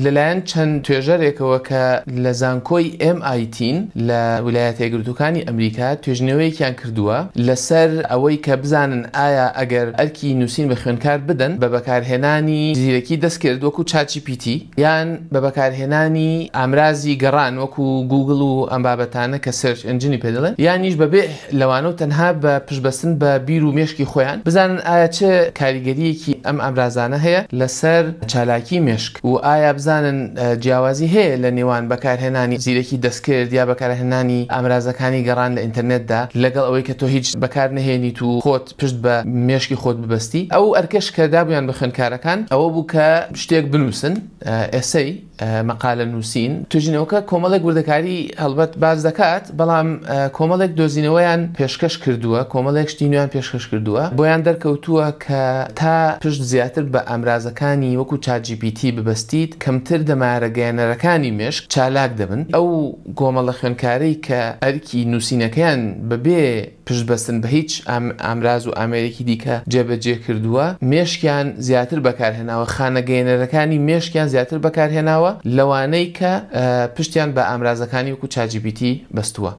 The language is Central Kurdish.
لەلایەن چەند توێژەرێکەوە کە لە زانکۆی MIT لە ویلایەتە یەکگرتووەکانی ئەمریکا توێژنەوەیەکیان کردووە لەسەر ئەوەی کە بزانن ئایا ئەگەر ئەرکی نووسین بە خوێندکار بدەن بە بەکارهێنانی زیرەکی دەستکرد وەکو ChatGPT یان بە بەکارهێنانی ئامرازی گەڕان وەکو گوگل و ئەم بابەتانە کە سەرچ ئەنجنی پێ دەڵێن یانیش بەبێ لەوانە و تەنها بە پشتبەستن بە بیر و مێشکی خۆیان بزانن ئایا چه کاریگەریەکی ئەم ئامرازانە هەیە لەسەر چالاکی مێشک و ئایا بزانن جیاوازی هەیە لە نێوان بەکارهێنانی زیرەکی دەستکرد یا بەکارهێنانی ئامرازەکانی گەڕان لە ئینتەرنێتدا لەگەڵ ئەوەی کە تۆ هیچ بەکار نەهێنیت و خۆت پشت بە مێشکی خۆت ببەستی ئەو ئەرکەش کە دابوویان بە خوێندکارەکان ئەوە بوو کە شتێک بنووسن ئێسەی مەقالە نووسین توێژینەوەکە کۆمەڵێک وردەکاری هەڵبەت باز دەکات بەڵام کۆمەڵێک دۆزینەوەیان پێشکەش کردووە کۆمەڵێک شتی نوێیان پێشکەش کردووە بۆیان دەرکەوتووە کە تا پشت زیاتر بە ئامرازەکانی وەکو ChatGPT ببەستیت کەمتر دەمارە گەیەنەرەکانی مێشک چالاک دەبن ئەو گۆمەڵە خوێندکارەی کە ئەرکی نووسینەکەیان بەبێ پشتبەستن بە هیچ ئامراز و ئامێرێکی دیکە جێبەجێ کردووە مێشکیان زیاتر بەکارهێناوە خانەگەیەنەرەکانی مێشکیان زیاتر بەکارهێناوە لەوانەی کە پشتیان بە ئامرازەکانی وەکو ChatGPT بەستووە.